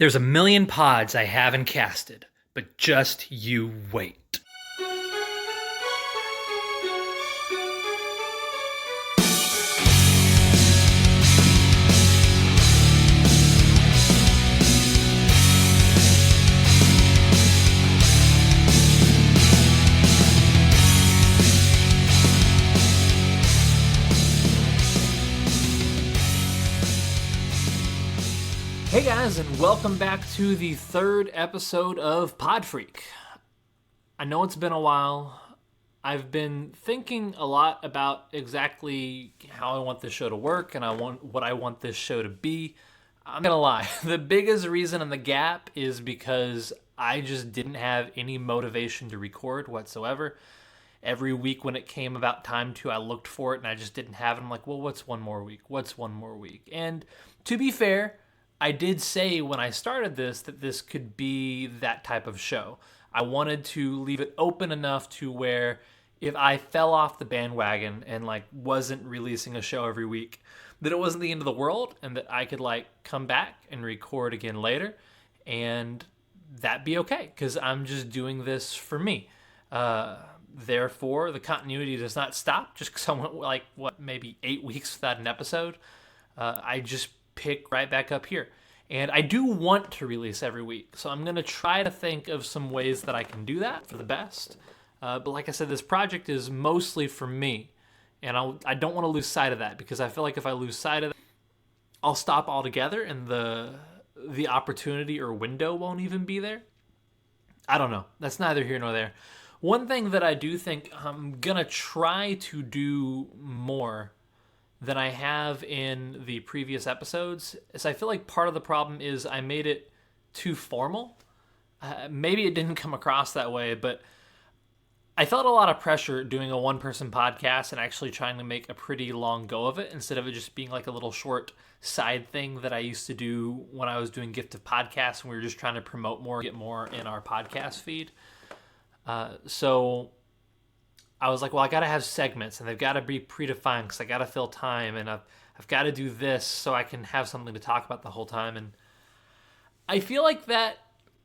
There's a million pods I haven't casted, but just you wait. Hey guys, and welcome back to the third episode of Pod Freak. I know it's been a while. I've been thinking a lot about exactly how I want this show to work and what I want this show to be. I'm gonna lie, the biggest reason in the gap is because I just didn't have any motivation to record whatsoever. Every week when it came about time to, I looked for it and I just didn't have it. I'm like, well, what's one more week? What's one more week? And to be fair, I did say when I started this that this could be that type of show. I wanted to leave it open enough to where if I fell off the bandwagon and wasn't releasing a show every week, that it wasn't the end of the world and that I could come back and record again later and that'd be okay because I'm just doing this for me. Therefore, the continuity does not stop just because I went maybe 8 weeks without an episode. I just pick right back up here. And I do want to release every week, so I'm going to try to think of some ways that I can do that for the best. But like I said, this project is mostly for me, and I don't want to lose sight of that because I feel like if I lose sight of that, I'll stop altogether and the opportunity or window won't even be there. I don't know. That's neither here nor there. One thing that I do think I'm going to try to do more than I have in the previous episodes is I feel like part of the problem is I made it too formal. Maybe it didn't come across that way, but I felt a lot of pressure doing a one-person podcast and actually trying to make a pretty long go of it instead of it just being like a little short side thing that I used to do when I was doing Gift of Podcasts and we were just trying to promote more, get more in our podcast feed. So I was like, well, I got to have segments and they've got to be predefined because I got to fill time and I've got to do this so I can have something to talk about the whole time. And I feel like that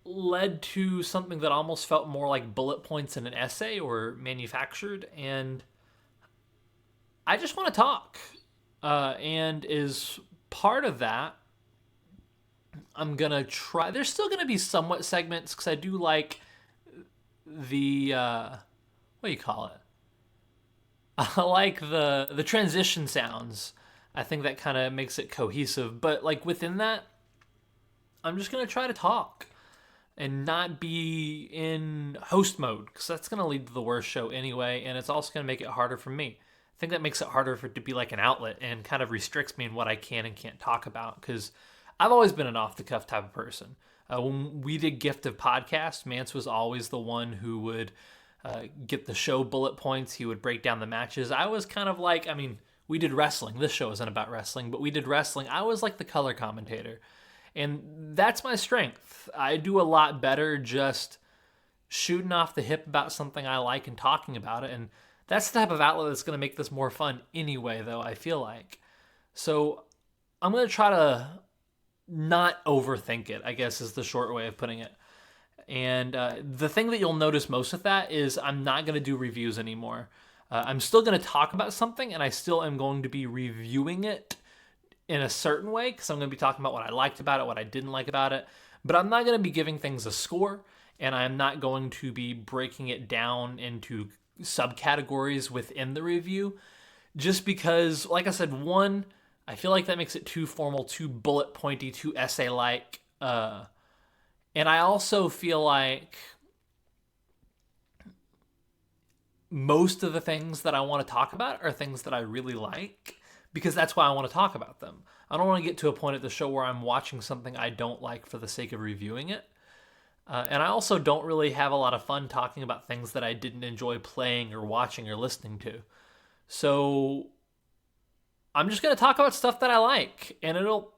led to something that almost felt more like bullet points in an essay or manufactured. And I just want to talk. And as part of that, I'm going to try. There's still going to be somewhat segments because I do like the, what do you call it? I like the transition sounds. I think that kind of makes it cohesive. But within that, I'm just going to try to talk and not be in host mode because that's going to lead to the worst show anyway. And it's also going to make it harder for me. I think that makes it harder for it to be like an outlet and kind of restricts me in what I can and can't talk about because I've always been an off-the-cuff type of person. When we did Gift of Podcast, Mance was always the one who would get the show bullet points. He would break down the matches. I was kind of we did wrestling. This show isn't about wrestling, but we did wrestling. I was like the color commentator. And that's my strength. I do a lot better just shooting off the hip about something I like and talking about it. And that's the type of outlet that's going to make this more fun anyway, though, I feel like. So I'm going to try to not overthink it, I guess is the short way of putting it. And the thing that you'll notice most with that is I'm not going to do reviews anymore. I'm still going to talk about something, and I still am going to be reviewing it in a certain way, because I'm going to be talking about what I liked about it, what I didn't like about it. But I'm not going to be giving things a score, and I'm not going to be breaking it down into subcategories within the review, just because, like I said, one, I feel like that makes it too formal, too bullet pointy, too essay-like, and I also feel like most of the things that I want to talk about are things that I really like because that's why I want to talk about them. I don't want to get to a point at the show where I'm watching something I don't like for the sake of reviewing it. And I also don't really have a lot of fun talking about things that I didn't enjoy playing or watching or listening to. So I'm just going to talk about stuff that I like, and it'll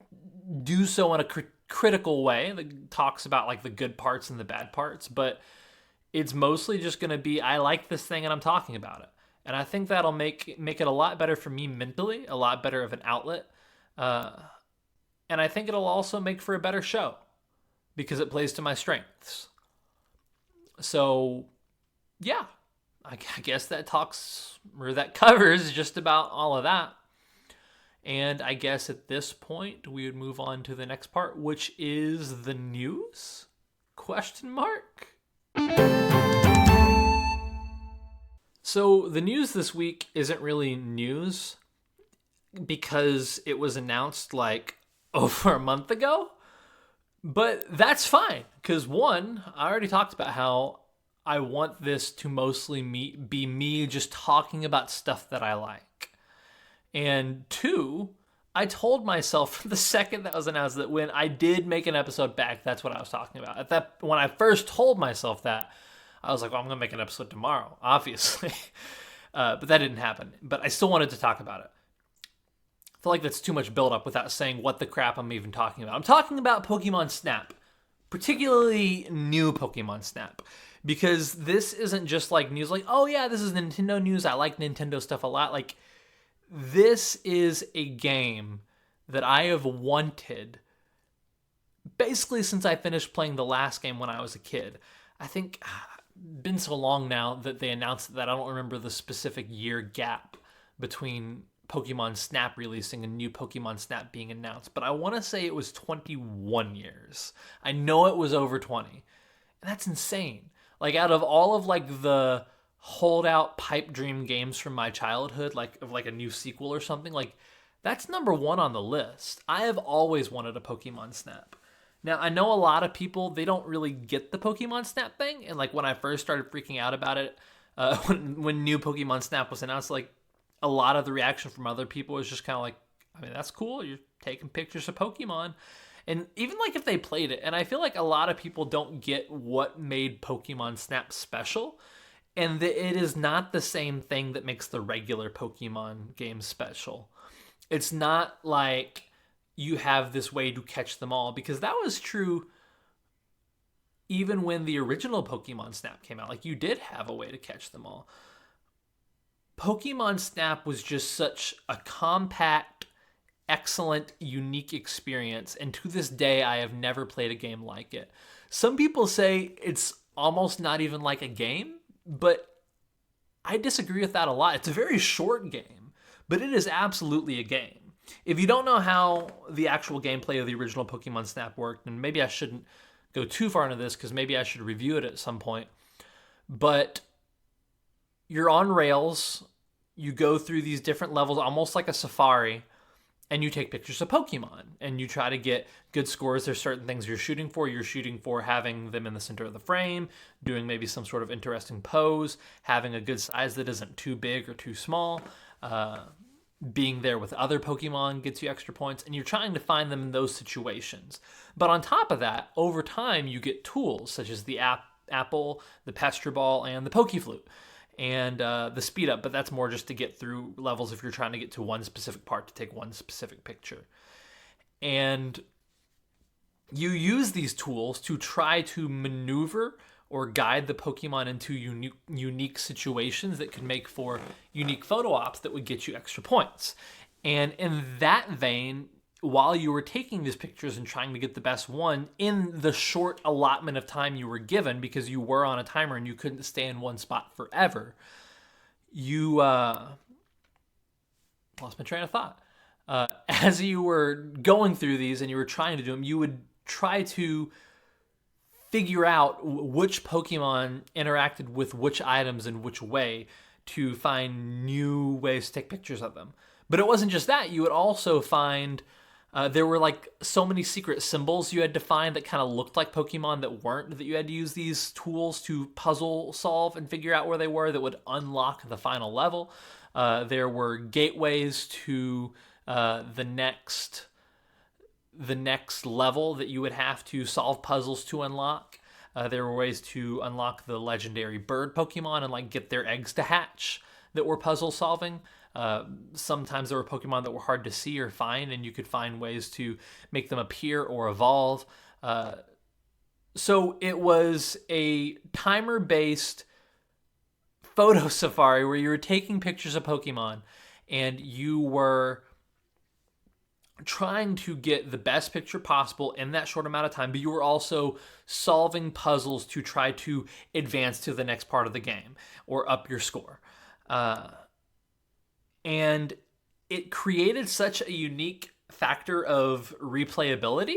do so in a critical way that talks about the good parts and the bad parts, but it's mostly just going to be I like this thing and I'm talking about it. And I think that'll make it a lot better for me mentally, a lot better of an outlet. And I think it'll also make for a better show. because it plays to my strengths. So, yeah, I guess that covers just about all of that. And I guess at this point, we would move on to the next part, which is the news? Question mark? So the news this week isn't really news because it was announced like over a month ago. But that's fine, because one, I already talked about how I want this to mostly be me just talking about stuff that I like. And two, I told myself the second that was announced that when I did make an episode back, that's what I was talking about. When I first told myself that, I was like, well, I'm going to make an episode tomorrow, obviously. But that didn't happen. But I still wanted to talk about it. I feel like that's too much buildup without saying what the crap I'm even talking about. I'm talking about Pokemon Snap, particularly new Pokemon Snap, because this isn't just like news like, oh yeah, this is Nintendo news. I like Nintendo stuff a lot. Like, this is a game that I have wanted basically since I finished playing the last game when I was a kid. I think it's been so long now that they announced that I don't remember the specific year gap between Pokemon Snap releasing and new Pokemon Snap being announced, but I want to say it was 21 years. I know it was over 20. And that's insane. Like, out of all of like the holdout pipe dream games from my childhood, like of like a new sequel or something, like that's number one on the list. I have always wanted a Pokemon Snap. Now, I know a lot of people, they don't really get the Pokemon Snap thing, and like when I first started freaking out about it, when new Pokemon Snap was announced, like a lot of the reaction from other people was just kind of like, I mean, that's cool. You're taking pictures of Pokemon. And even like if they played it, and I feel like a lot of people don't get what made Pokemon Snap special, and that it is not the same thing that makes the regular Pokemon game special. It's not like you have this way to catch them all, because that was true even when the original Pokemon Snap came out. Like, you did have a way to catch them all. Pokemon Snap was just such a compact, excellent, unique experience, and to this day, I have never played a game like it. Some people say it's almost not even like a game, but I disagree with that a lot. It's a very short game, but it is absolutely a game. If you don't know how the actual gameplay of the original Pokemon Snap worked, and maybe I shouldn't go too far into this because maybe I should review it at some point, but you're on rails, you go through these different levels, almost like a safari, and you take pictures of Pokemon, and you try to get good scores. There's certain things you're shooting for. You're shooting for having them in the center of the frame, doing maybe some sort of interesting pose, having a good size that isn't too big or too small, being there with other Pokemon gets you extra points, and you're trying to find them in those situations. But on top of that, over time, you get tools such as the apple, the Pester Ball, and the Pokeflute, and the speed up, but that's more just to get through levels if you're trying to get to one specific part to take one specific picture. And you use these tools to try to maneuver or guide the Pokemon into unique situations that could make for unique photo ops that would get you extra points. And in that vein, while you were taking these pictures and trying to get the best one in the short allotment of time you were given, because you were on a timer and you couldn't stay in one spot forever, you lost my train of thought. As you were going through these and you were trying to do them, you would try to figure out which Pokemon interacted with which items in which way to find new ways to take pictures of them. But it wasn't just that. You would also find there were like so many secret symbols you had to find that kind of looked like Pokemon that weren't, that you had to use these tools to puzzle solve and figure out where they were that would unlock the final level. There were gateways to the next level that you would have to solve puzzles to unlock. There were ways to unlock the legendary bird Pokemon and like get their eggs to hatch that were puzzle solving. Sometimes there were Pokemon that were hard to see or find, and you could find ways to make them appear or evolve. So it was a timer-based photo safari where you were taking pictures of Pokemon, and you were trying to get the best picture possible in that short amount of time, but you were also solving puzzles to try to advance to the next part of the game or up your score. And it created such a unique factor of replayability,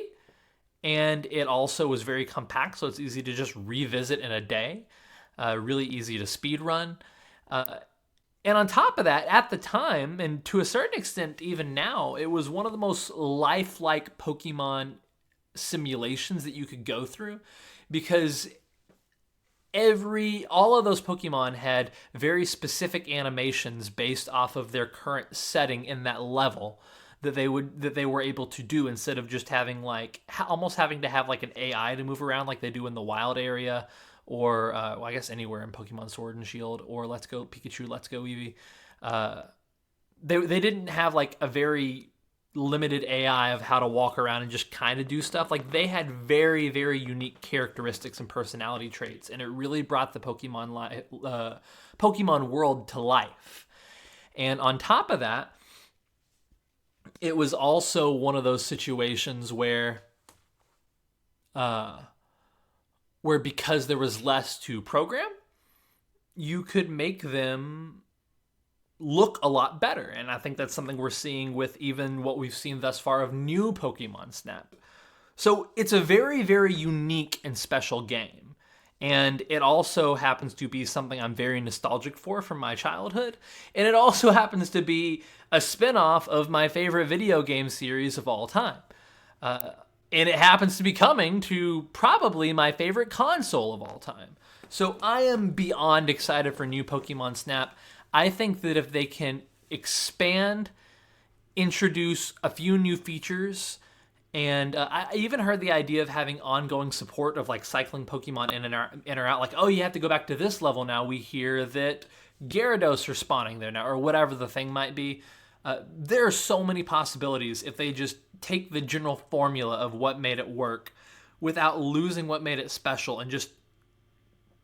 and it also was very compact, so it's easy to just revisit in a day, really easy to speed run. And on top of that, at the time, and to a certain extent even now, it was one of the most lifelike Pokemon simulations that you could go through, because all of those Pokemon had very specific animations based off of their current setting in that level that they were able to do, instead of just having almost having to have like an AI to move around like they do in the wild area, or I guess anywhere in Pokemon Sword and Shield, or Let's Go Pikachu, Let's Go Eevee. They didn't have like a very limited AI of how to walk around and just kind of do stuff. Like, they had very, very unique characteristics and personality traits, and it really brought the Pokemon world to life. And on top of that, it was also one of those situations where because there was less to program, you could make them look a lot better. And I think that's something we're seeing with even what we've seen thus far of new Pokemon Snap. So it's a very, very unique and special game. And it also happens to be something I'm very nostalgic for from my childhood. And it also happens to be a spin-off of my favorite video game series of all time. And it happens to be coming to probably my favorite console of all time. So I am beyond excited for new Pokemon Snap. I think that if they can expand, introduce a few new features, and I even heard the idea of having ongoing support of like cycling Pokemon in or out. Like, oh, you have to go back to this level now. We hear that Gyarados are spawning there now, or whatever the thing might be. There are so many possibilities if they just take the general formula of what made it work without losing what made it special, and just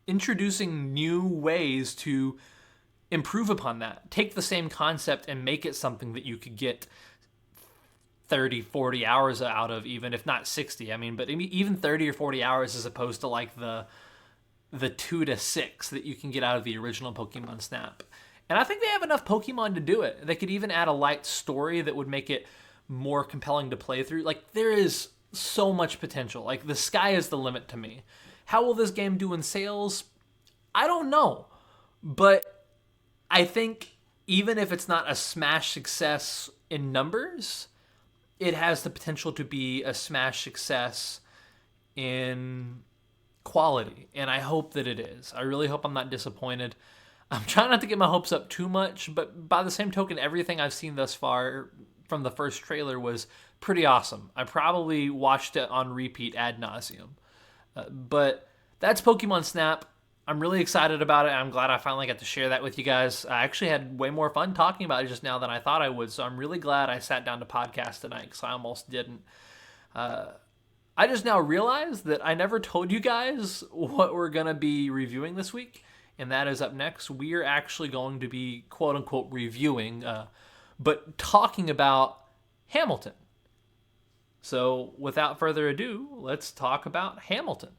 introducing new ways to improve upon that. Take the same concept and make it something that you could get 30, 40 hours out of, even if not 60. I mean, but even 30 or 40 hours as opposed to like the 2 to 6 that you can get out of the original Pokemon Snap. And I think they have enough Pokemon to do it. They could even add a light story that would make it more compelling to play through. Like, there is so much potential. Like, the sky is the limit to me. How will this game do in sales? I don't know. But I think even if it's not a smash success in numbers, it has the potential to be a smash success in quality. And I hope that it is. I really hope I'm not disappointed. I'm trying not to get my hopes up too much, but by the same token, everything I've seen thus far from the first trailer was pretty awesome. I probably watched it on repeat ad nauseum. But that's Pokemon Snap. I'm really excited about it. I'm glad I finally got to share that with you guys. I actually had way more fun talking about it just now than I thought I would, so I'm really glad I sat down to podcast tonight, because I almost didn't. I just now realized that I never told you guys what we're going to be reviewing this week, and that is up next. We are actually going to be, quote-unquote, reviewing, but talking about Hamilton. So without further ado, let's talk about Hamilton.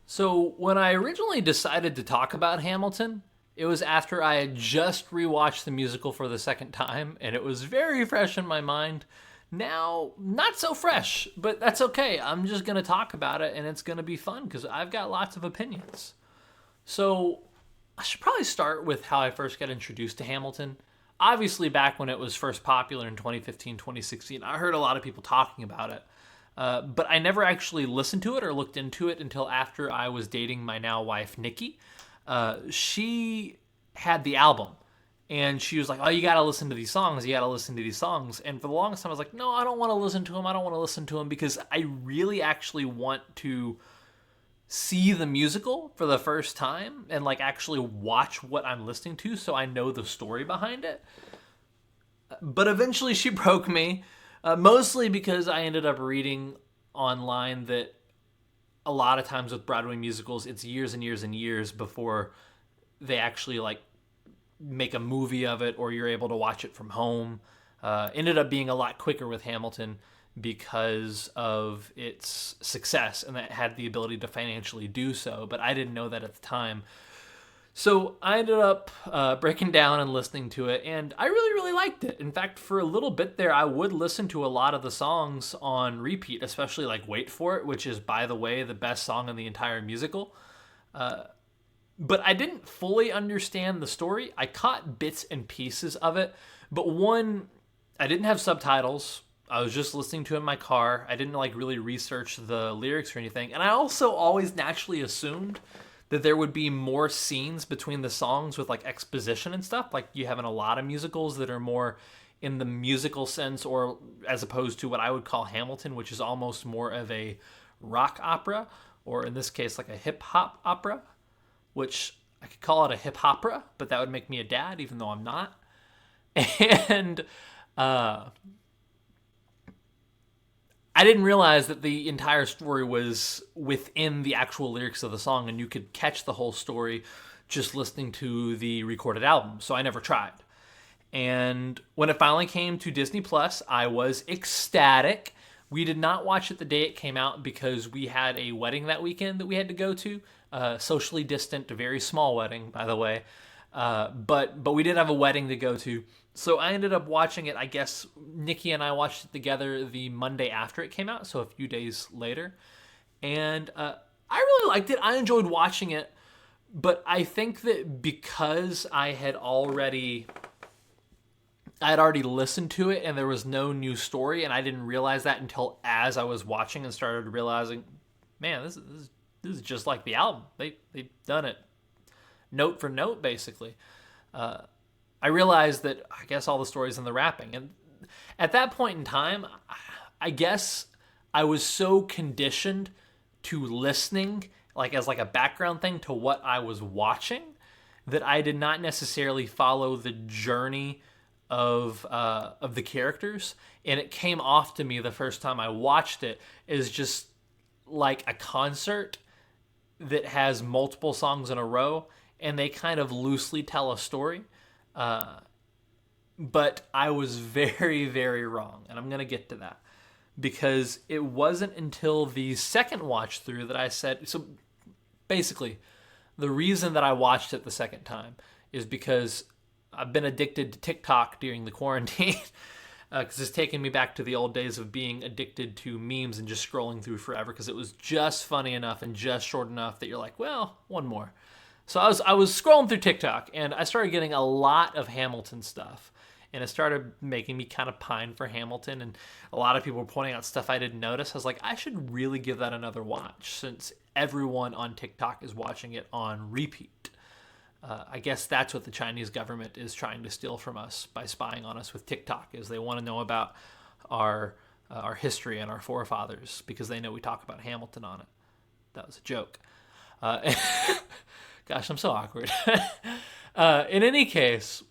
So when I originally decided to talk about Hamilton, it was after I had just rewatched the musical for the second time, and it was very fresh in my mind. Now, not so fresh, but that's okay. I'm just going to talk about it, and it's going to be fun because I've got lots of opinions. So I should probably start with how I first got introduced to Hamilton. Obviously, back when it was first popular in 2015, 2016, I heard a lot of people talking about it. But I never actually listened to it or looked into it until after I was dating my now wife, Nikki. She had the album, and she was like, oh, you got to listen to these songs. You got to listen to these songs. And for the longest time, I was like, no, I don't want to listen to them. I don't want to listen to them, because I really actually want to see the musical for the first time and like actually watch what I'm listening to so I know the story behind it. But eventually she broke me. Mostly because I ended up reading online that a lot of times with Broadway musicals, it's years and years and years before they actually like make a movie of it, or you're able to watch it from home. Ended up being a lot quicker with Hamilton because of its success, and that had the ability to financially do so, but I didn't know that at the time. So I ended up breaking down and listening to it, and I really, really liked it. In fact, for a little bit there, I would listen to a lot of the songs on repeat, especially like Wait For It, which is, by the way, the best song in the entire musical. But I didn't fully understand the story. I caught bits and pieces of it, but I didn't have subtitles. I was just listening to it in my car. I didn't like really research the lyrics or anything. And I also always naturally assumed that there would be more scenes between the songs with like exposition and stuff, like you have in a lot of musicals that are more in the musical sense, or as opposed to what I would call Hamilton, which is almost more of a rock opera, or in this case, like a hip hop opera, which I could call it a hip hopera, but that would make me a dad, even though I'm not. And I didn't realize that the entire story was within the actual lyrics of the song, and you could catch the whole story just listening to the recorded album. So I never tried. And when it finally came to Disney Plus, I was ecstatic. We did not watch it the day it came out because we had a wedding that weekend that we had to go to. Socially distant, a very small wedding, by the way. But we did have a wedding to go to. So I ended up watching it. I guess Nikki and I watched it together the Monday after it came out, so a few days later. And I really liked it. I enjoyed watching it. But I think that because I had already listened to it and there was no new story, and I didn't realize that until as I was watching and started realizing, man, this is just like the album. They've done it note for note, basically. I realized that I guess all the stories in the rapping. And at that point in time, I guess I was so conditioned to listening, like as like a background thing to what I was watching, that I did not necessarily follow the journey of the characters. And it came off to me the first time I watched it as just like a concert that has multiple songs in a row, and they kind of loosely tell a story. But I was very, very wrong, and I'm going to get to that, because it wasn't until the second watch through that I said, so basically, the reason that I watched it the second time is because I've been addicted to TikTok during the quarantine, because it's taken me back to the old days of being addicted to memes and just scrolling through forever, because it was just funny enough and just short enough that you're like, well, one more. So I was scrolling through TikTok, and I started getting a lot of Hamilton stuff, and it started making me kind of pine for Hamilton, and a lot of people were pointing out stuff I didn't notice. I was like, I should really give that another watch, since everyone on TikTok is watching it on repeat. I guess that's what the Chinese government is trying to steal from us by spying on us with TikTok, is they want to know about our history and our forefathers, because they know we talk about Hamilton on it. That was a joke. Gosh, I'm so awkward. In any case,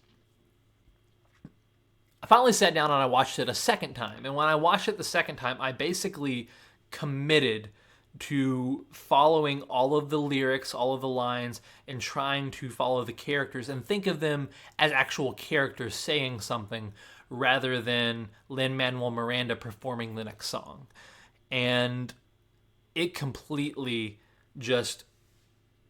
I finally sat down and I watched it a second time. And when I watched it the second time, I basically committed to following all of the lyrics, all of the lines, and trying to follow the characters and think of them as actual characters saying something, rather than Lin-Manuel Miranda performing the next song. And it completely just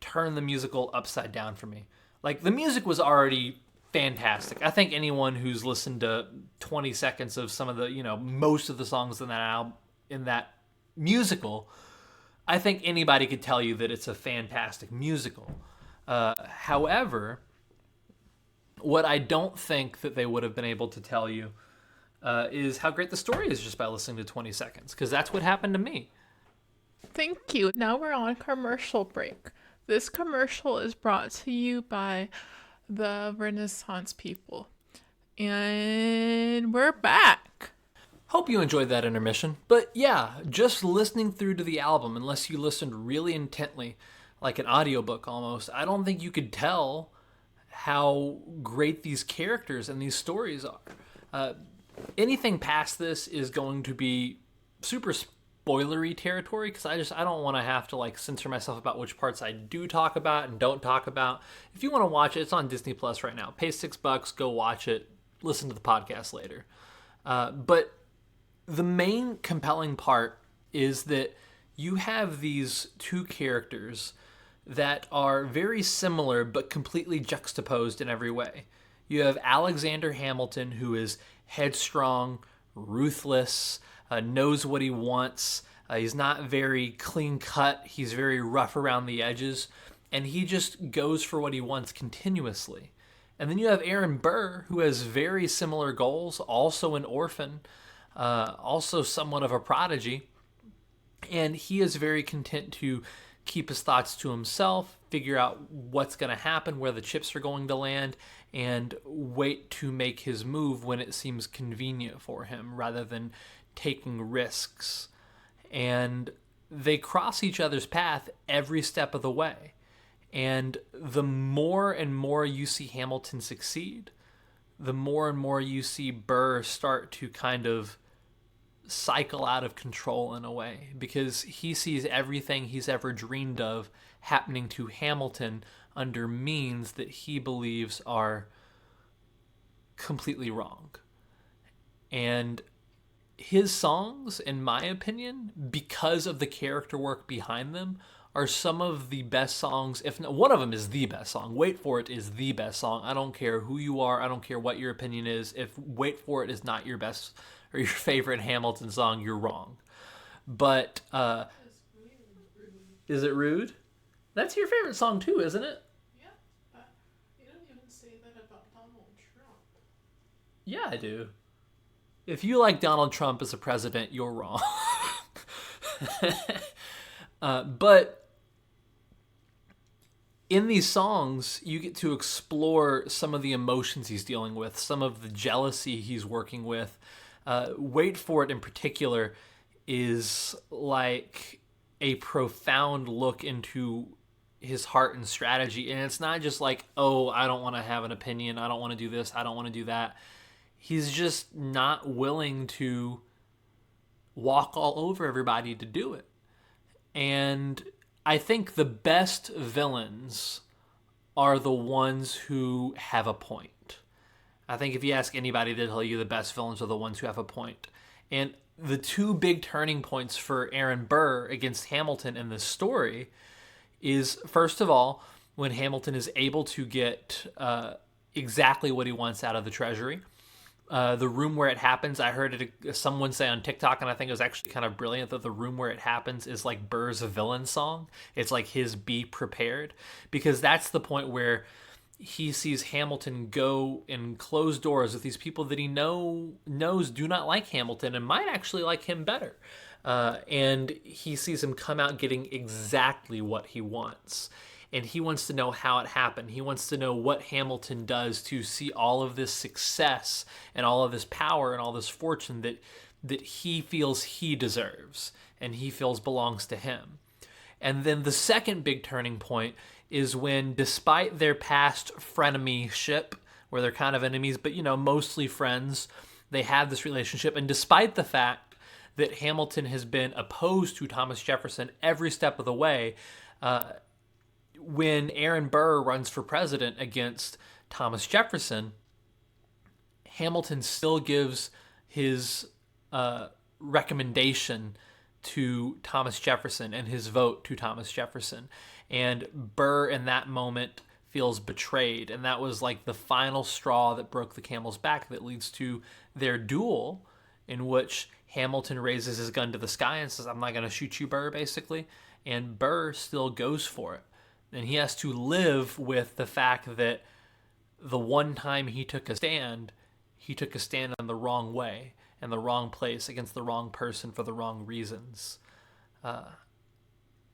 turned the musical upside down for me. Like, the music was already fantastic. I think anyone who's listened to 20 seconds of some of the, most of the songs in that album, in that musical, I think anybody could tell you that it's a fantastic musical. However, what I don't think that they would have been able to tell you is how great the story is just by listening to 20 seconds, because that's what happened to me. Thank you. Now we're on commercial break. This commercial is brought to you by the Renaissance people. And we're back. Hope you enjoyed that intermission. But yeah, just listening through to the album, unless you listened really intently, like an audiobook almost, I don't think you could tell how great these characters and these stories are. Anything past this is going to be super spoilery territory because I don't want to have to like censor myself about which parts I do talk about and don't talk about. If you want to watch it, it's on Disney Plus right now. Pay $6, go watch it. Listen to the podcast later. But the main compelling part is that you have these two characters that are very similar but completely juxtaposed in every way. You have Alexander Hamilton, who is headstrong, ruthless, knows what he wants. He's not very clean cut. He's very rough around the edges. And he just goes for what he wants continuously. And then you have Aaron Burr, who has very similar goals, also an orphan, also somewhat of a prodigy. And he is very content to keep his thoughts to himself, figure out what's going to happen, where the chips are going to land, and wait to make his move when it seems convenient for him rather than taking risks. And they cross each other's path every step of the way. And the more and more you see Hamilton succeed, the more and more you see Burr start to kind of cycle out of control in a way, because he sees everything he's ever dreamed of happening to Hamilton under means that he believes are completely wrong. And his songs, in my opinion, because of the character work behind them, are some of the best songs. If not, one of them is the best song. Wait For It is the best song. I don't care who you are. I don't care what your opinion is. If Wait For It is not your best or your favorite Hamilton song, you're wrong. But is it rude? That's your favorite song too, isn't it? Yeah, but you don't even say that about Donald Trump. Yeah, I do. If you like Donald Trump as a president, you're wrong. But in these songs, you get to explore some of the emotions he's dealing with, some of the jealousy he's working with. Wait For It in particular is like a profound look into his heart and strategy. And it's not just like, oh, I don't want to have an opinion. I don't want to do this. I don't want to do that. He's just not willing to walk all over everybody to do it. And I think the best villains are the ones who have a point. I think if you ask anybody, they'll tell you the best villains are the ones who have a point. And the two big turning points for Aaron Burr against Hamilton in this story is, first of all, when Hamilton is able to get exactly what he wants out of the treasury. The room where it happens, I heard someone say on TikTok, and I think it was actually kind of brilliant, that the room where it happens is like Burr's villain song. It's like his Be Prepared, because that's the point where he sees Hamilton go in closed doors with these people that he knows do not like Hamilton and might actually like him better. And he sees him come out getting exactly what he wants. And he wants to know how it happened. He wants to know what Hamilton does to see all of this success and all of this power and all this fortune that he feels he deserves and he feels belongs to him. And then the second big turning point is when, despite their past frenemyship, where they're kind of enemies, but, mostly friends, they have this relationship. And despite the fact that Hamilton has been opposed to Thomas Jefferson every step of the way, when Aaron Burr runs for president against Thomas Jefferson, Hamilton still gives his recommendation to Thomas Jefferson and his vote to Thomas Jefferson. And Burr in that moment feels betrayed. And that was like the final straw that broke the camel's back that leads to their duel, in which Hamilton raises his gun to the sky and says, "I'm not going to shoot you, Burr," basically. And Burr still goes for it. And he has to live with the fact that the one time he took a stand in the wrong way, in the wrong place, against the wrong person for the wrong reasons.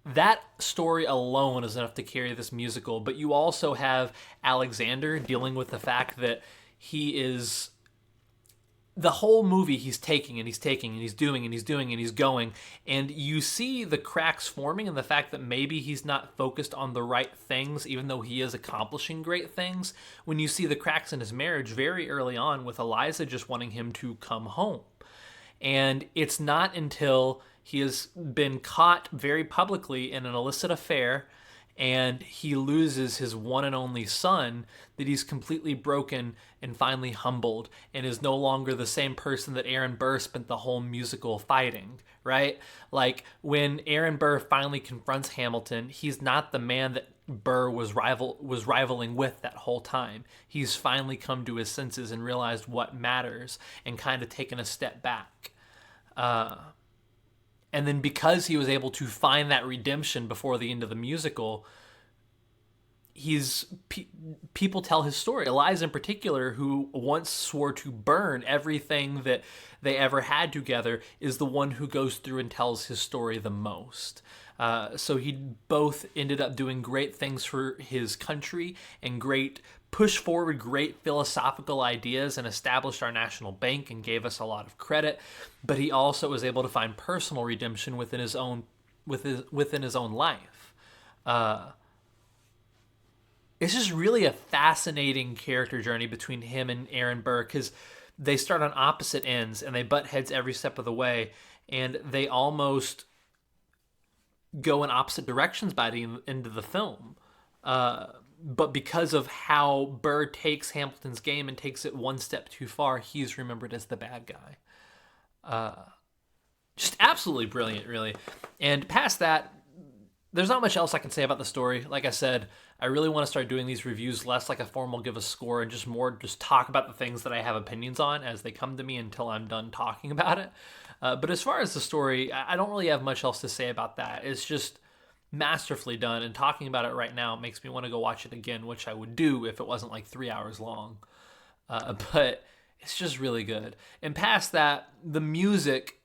That story alone is enough to carry this musical, but you also have Alexander dealing with the fact that he is... The whole movie he's taking and he's doing and he's going, and you see the cracks forming and the fact that maybe he's not focused on the right things, even though he is accomplishing great things, when you see the cracks in his marriage very early on with Eliza just wanting him to come home. And it's not until He has been caught very publicly in an illicit affair, and he loses his one and only son that he's completely broken and finally humbled, and is no longer the same person that Aaron Burr spent the whole musical fighting, right? Like when Aaron Burr finally confronts Hamilton, he's not the man that Burr was rivaling with that whole time. He's finally come to his senses and realized what matters and kind of taken a step back. And then because he was able to find that redemption before the end of the musical, people tell his story. Eliza in particular, who once swore to burn everything that they ever had together, is the one who goes through and tells his story the most. So he both ended up doing great things for his country and push forward great philosophical ideas and established our national bank and gave us a lot of credit. But he also was able to find personal redemption within his own life. It's just really a fascinating character journey between him and Aaron Burr, because they start on opposite ends and they butt heads every step of the way, and they almost go in opposite directions by the end of the film. But because of how Burr takes Hamilton's game and takes it one step too far, he's remembered as the bad guy. Just absolutely brilliant, really. And past that, there's not much else I can say about the story. Like I said, I really want to start doing these reviews less like a formal give a score and just more just talk about the things that I have opinions on as they come to me until I'm done talking about it. But as far as the story, I don't really have much else to say about that. It's just masterfully done, and talking about it right now makes me want to go watch it again, which I would do if it wasn't like 3 hours long. But it's just really good. And past that, the music,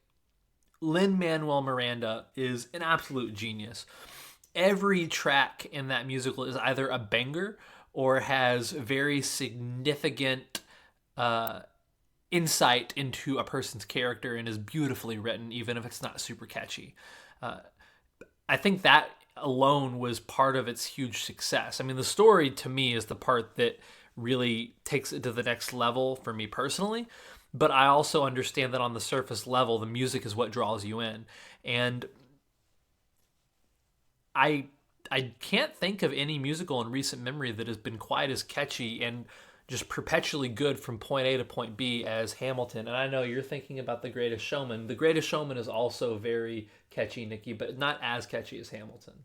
Lin-Manuel Miranda is an absolute genius. Every track in that musical is either a banger or has very significant insight into a person's character and is beautifully written, even if it's not super catchy. I think that alone was part of its huge success. I mean, the story to me is the part that really takes it to the next level for me personally. But I also understand that on the surface level, the music is what draws you in. And I can't think of any musical in recent memory that has been quite as catchy and just perpetually good from point A to point B as Hamilton. And I know you're thinking about The Greatest Showman. The Greatest Showman is also very catchy, Nikki, but not as catchy as Hamilton.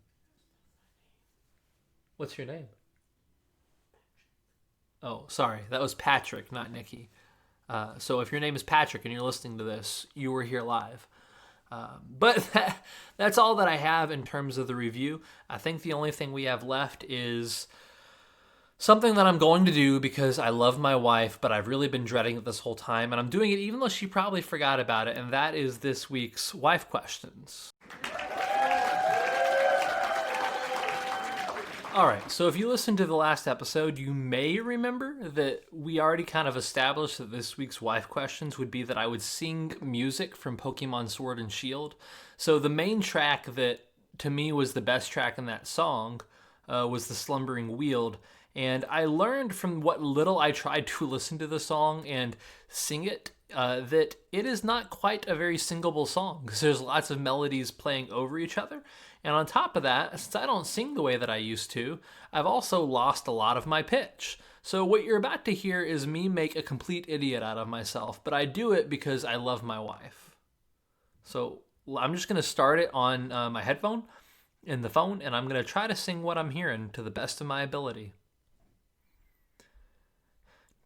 What's your name? Oh, sorry. That was Patrick, not Nikki. So if your name is Patrick and you're listening to this, you were here live. But that's all that I have in terms of the review. I think the only thing we have left is something that I'm going to do because I love my wife, but I've really been dreading it this whole time, and I'm doing it even though she probably forgot about it, and that is this week's wife questions. Alright, so if you listened to the last episode, you may remember that we already kind of established that this week's wife questions would be that I would sing music from Pokemon Sword and Shield. So the main track that, to me, was the best track in that song was The Slumbering Weald. And I learned from what little I tried to listen to the song and sing it that it is not quite a very singable song because there's lots of melodies playing over each other. And on top of that, since I don't sing the way that I used to, I've also lost a lot of my pitch. So what you're about to hear is me make a complete idiot out of myself, but I do it because I love my wife. So I'm just going to start it on my headphone in the phone, and I'm going to try to sing what I'm hearing to the best of my ability.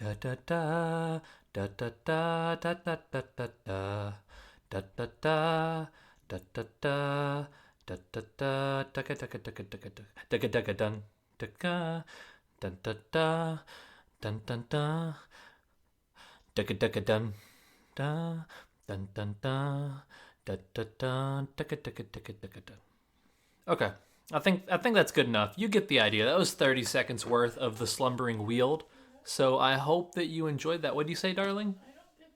Da da da da da da da da da da da da da da da da da. Da da da da da da da da da da dun da dun da da dun dun da da da dun da dun dun da da da da da da. Okay, I think that's good enough. You get the idea. That was 30 seconds worth of The Slumbering Weald. So I hope that you enjoyed that. What do you say, darling? I don't get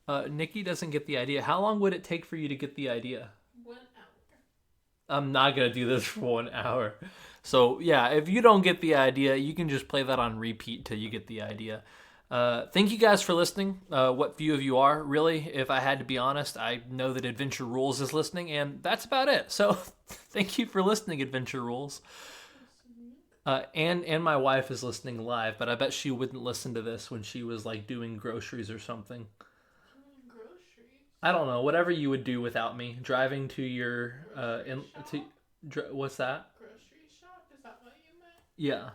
the idea. Nikki doesn't get the idea. How long would it take for you to get the idea? 1 hour. I'm not going to do this for 1 hour. So, yeah, if you don't get the idea, you can just play that on repeat till you get the idea. Thank you guys for listening. What few of you are, really, if I had to be honest. I know that Adventure Rules is listening, and that's about it. So thank you for listening, Adventure Rules. And my wife is listening live, but I bet she wouldn't listen to this when she was like doing groceries or something. Groceries? I don't know, whatever you would do without me, driving to your what's that? Grocery shop? Is that what you meant? Yeah,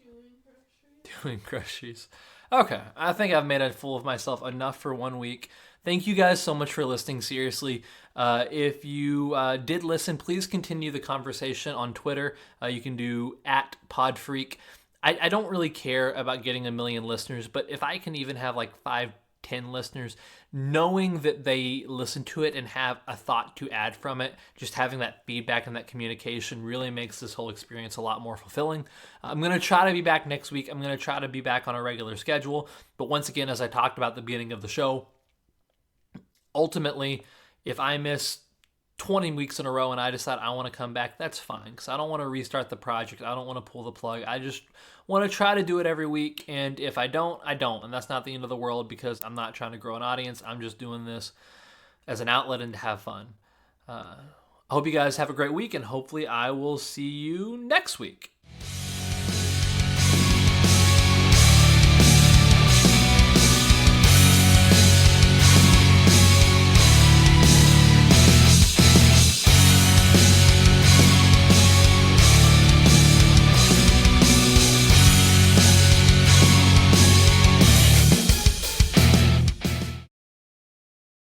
Doing groceries? doing groceries. Okay, I think I've made a fool of myself enough for 1 week. Thank you guys so much for listening. Seriously, if you did listen, please continue the conversation on Twitter. You can do @PodFreak. I don't really care about getting 1 million listeners, but if I can even have like 5-10 listeners, knowing that they listen to it and have a thought to add from it, just having that feedback and that communication really makes this whole experience a lot more fulfilling. I'm going to try to be back next week. I'm going to try to be back on a regular schedule. But once again, as I talked about at the beginning of the show, ultimately, if I miss 20 weeks in a row and I decide I want to come back, that's fine, because I don't want to restart the project. I don't want to pull the plug. I just want to try to do it every week, and if I don't, I don't, and that's not the end of the world, because I'm not trying to grow an audience. I'm just doing this as an outlet and to have fun. I hope you guys have a great week, and hopefully I will see you next week.